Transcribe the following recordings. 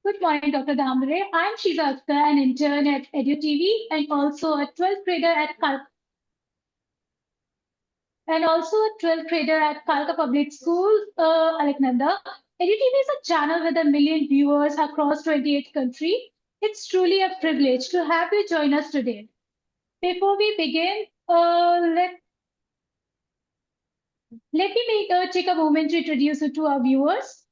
Good morning, Dr. Dhamdhare. I'm Shiza Akhtar, an intern at EduTV and also a 12th grader at Kalka Public School, Aleknanda. EduTV is a channel with a million viewers across 28 countries. It's truly a privilege to have you join us today. Before we begin, let me take a moment to introduce you to our viewers.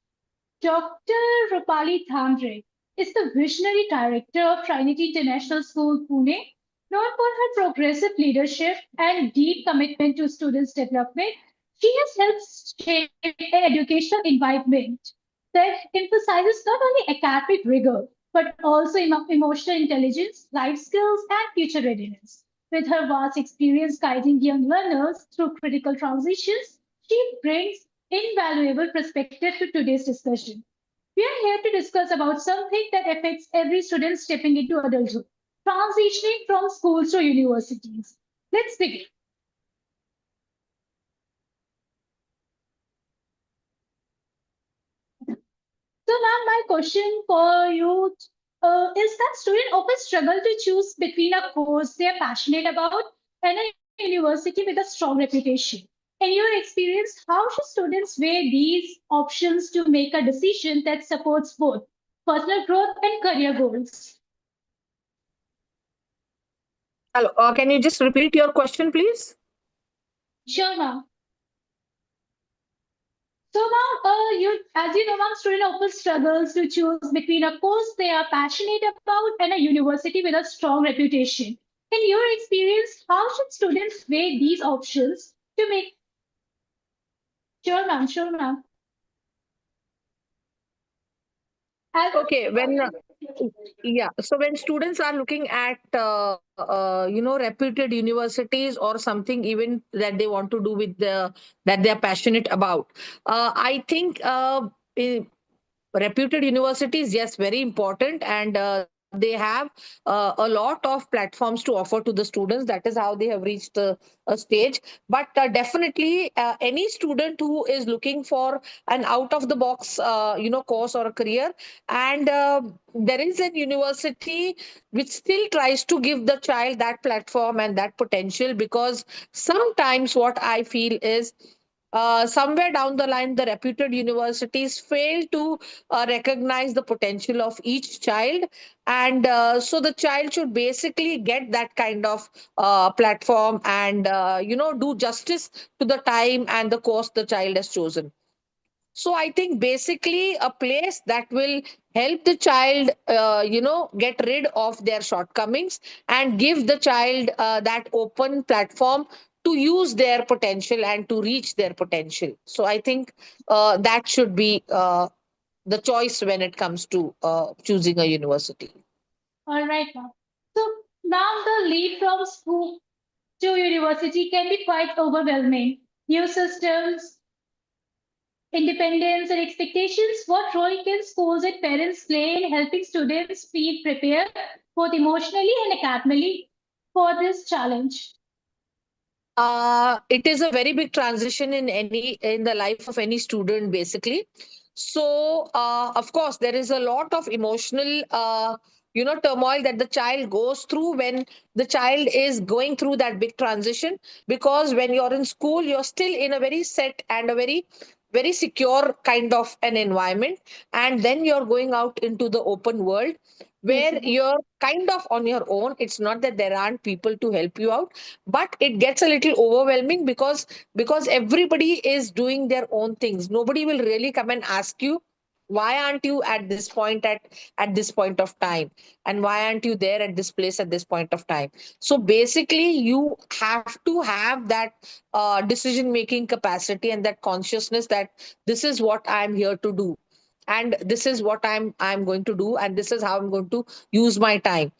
Dr. Rupali Dhamdhare is the visionary director of Trinity International School, Pune. Known for her progressive leadership and deep commitment to students' development, she has helped shape an educational environment that emphasizes not only academic rigor, but also emotional intelligence, life skills, and future readiness. With her vast experience guiding young learners through critical transitions, she brings invaluable perspective to today's discussion. We are here to discuss about something that affects every student stepping into adulthood, transitioning from schools to universities. Let's begin. So now my question for you is that students often struggle to choose between a course they are passionate about and a university with a strong reputation. In your experience, how should students weigh these options to make a decision that supports both personal growth and career goals? Hello, can you just repeat your question, please? Sure, ma'am. So now, as you know, ma'am, student often struggles to choose between a course they are passionate about and a university with a strong reputation. In your experience, how should students weigh these options to make? Sure, ma'am. Sure, ma'am. Okay, yeah, so when students are looking at reputed universities or something even that they want to do with that they are passionate about, I think reputed universities, yes, very important, and they have a lot of platforms to offer to the students. That is how they have reached a stage. But definitely any student who is looking for an out of the box course or a career, and there is a university which still tries to give the child that platform and that potential, because sometimes what I feel is somewhere down the line, the reputed universities fail to recognize the potential of each child. And so the child should basically get that kind of platform and, do justice to the time and the course the child has chosen. So I think basically a place that will help the child, get rid of their shortcomings and give the child that open platform to use their potential and to reach their potential. So I think that should be the choice when it comes to choosing a university. All right, ma'am. So now the leap from school to university can be quite overwhelming. New systems, independence and expectations. What role can schools and parents play in helping students feel prepared both emotionally and academically for this challenge? It is a very big transition in the life of any student, basically. So of course there is a lot of emotional turmoil that the child goes through when the child is going through that big transition, because when you're in school you're still in a very set and a very secure kind of an environment, and then you're going out into the open world Yes, where ma'am. you're kind of on your own. It's not that there aren't people to help you out, but it gets a little overwhelming, because everybody is doing their own things. Nobody will really come and ask you, why aren't you at this point, at this point of time, and why aren't you there at this place at this point of time. So basically you have to have that decision making capacity and that consciousness that this is what I'm here to do, and this is what I'm going to do, and this is how I'm going to use my time.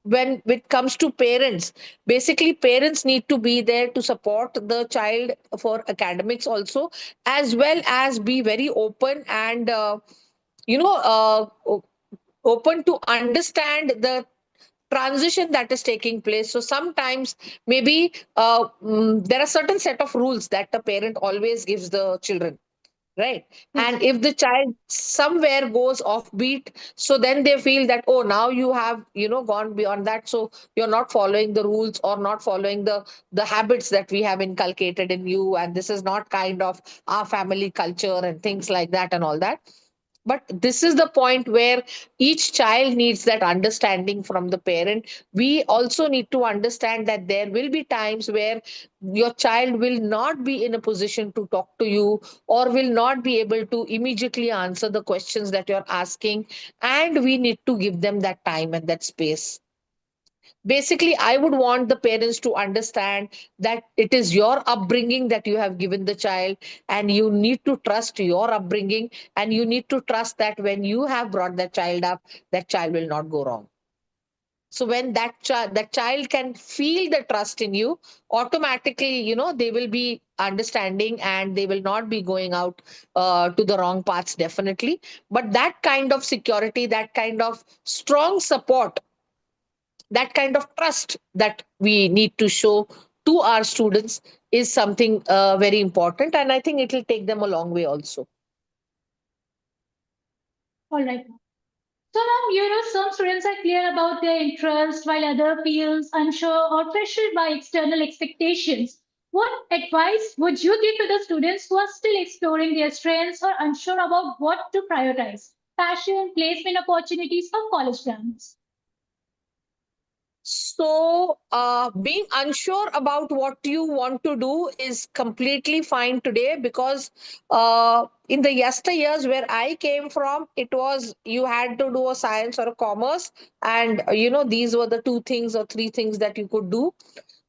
When it comes to parents, basically parents need to be there to support the child for academics also, as well as be very open and you know uh, o- open to understand the transition that is taking place. So sometimes maybe there are certain set of rules that the parent always gives the children, right? Yes, And if the child somewhere goes offbeat, so then they feel that, oh, now you have, gone beyond that, so you're not following the rules or not following the habits that we have inculcated in you, and this is not kind of our family culture and things like that and all that. But this is the point where each child needs that understanding from the parent. We also need to understand that there will be times where your child will not be in a position to talk to you, or will not be able to immediately answer the questions that you're asking, and we need to give them that time and that space. Basically, I would want the parents to understand that it is your upbringing that you have given the child, and you need to trust your upbringing, and you need to trust that when you have brought that child up, that child will not go wrong. So when that child can feel the trust in you, automatically, they will be understanding, and they will not be going out to the wrong paths, definitely. But that kind of security, that kind of strong support, that kind of trust that we need to show to our students is something very important, and I think it will take them a long way also. all right. So now, some students are clear about their interest while other feels unsure or pressured by external expectations. What advice would you give to the students who are still exploring their strengths or unsure about what to prioritize? Passion, placement opportunities, or college plans? So, being unsure about what you want to do is completely fine today, because in the yesteryears where I came from, it was you had to do a science or a commerce, and these were the two things or three things that you could do.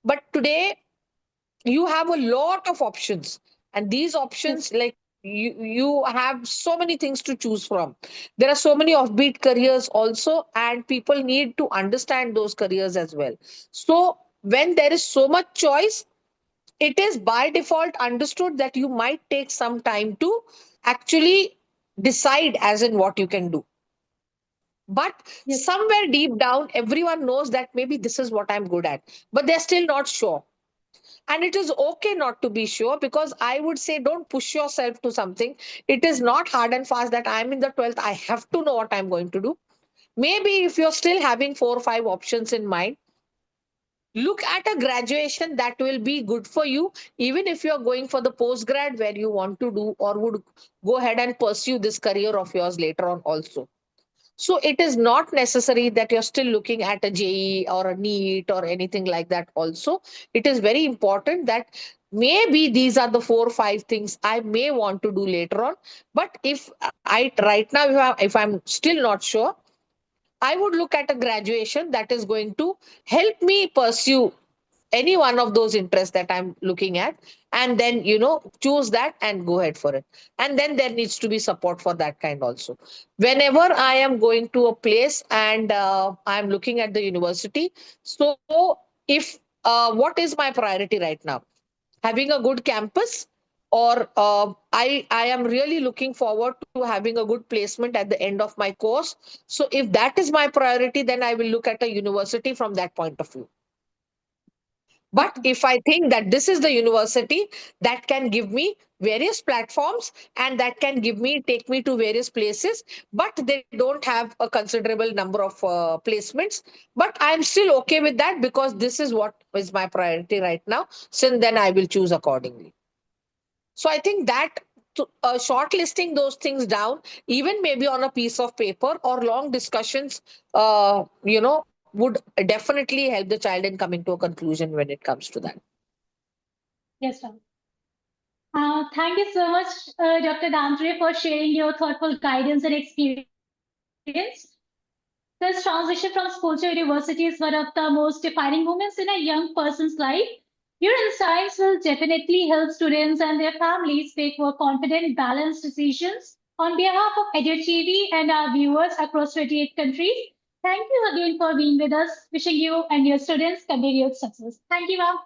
But today, you have a lot of options, and these options, Yes, like, you have so many things to choose from. There are so many offbeat careers also, and people need to understand those careers as well. So when there is so much choice, it is by default understood that you might take some time to actually decide as in what you can do. But yes, somewhere deep down, everyone knows that maybe this is what I'm good at, but they're still not sure. And it is okay not to be sure, because I would say don't push yourself to something. It is not hard and fast that I'm in the 12th, I have to know what I'm going to do. Maybe if you're still having four or five options in mind, look at a graduation that will be good for you, even if you're going for the post grad where you want to do, or would go ahead and pursue this career of yours later on also. So it is not necessary that you're still looking at a JE or a NEET or anything like that also. It is very important that maybe these are the four or five things I may want to do later on. But if I right now, if I'm still not sure, I would look at a graduation that is going to help me pursue any one of those interests that I'm looking at, and then choose that and go ahead for it. And then there needs to be support for that kind also. Whenever I am going to a place and I'm looking at the university, so if what is my priority right now? Having a good campus, or I am really looking forward to having a good placement at the end of my course. So if that is my priority, then I will look at a university from that point of view. But okay. if I think that this is the university that can give me various platforms, and that can take me to various places, but they don't have a considerable number of placements, but I'm still okay with that, because this is what is my priority right now. So then I will choose accordingly. So I think that shortlisting those things down, even maybe on a piece of paper or long discussions, would definitely help the child in coming to a conclusion when it comes to that. Yes, sir. Thank you so much, Dr. Dhamdhare, for sharing your thoughtful guidance and experience. This transition from school to university is one of the most defining moments in a young person's life. Your insights will definitely help students and their families make more confident, balanced decisions. On behalf of EduTV and our viewers across 28 countries, thank you again for being with us. Wishing you and your students continued success. Thank you, ma'am.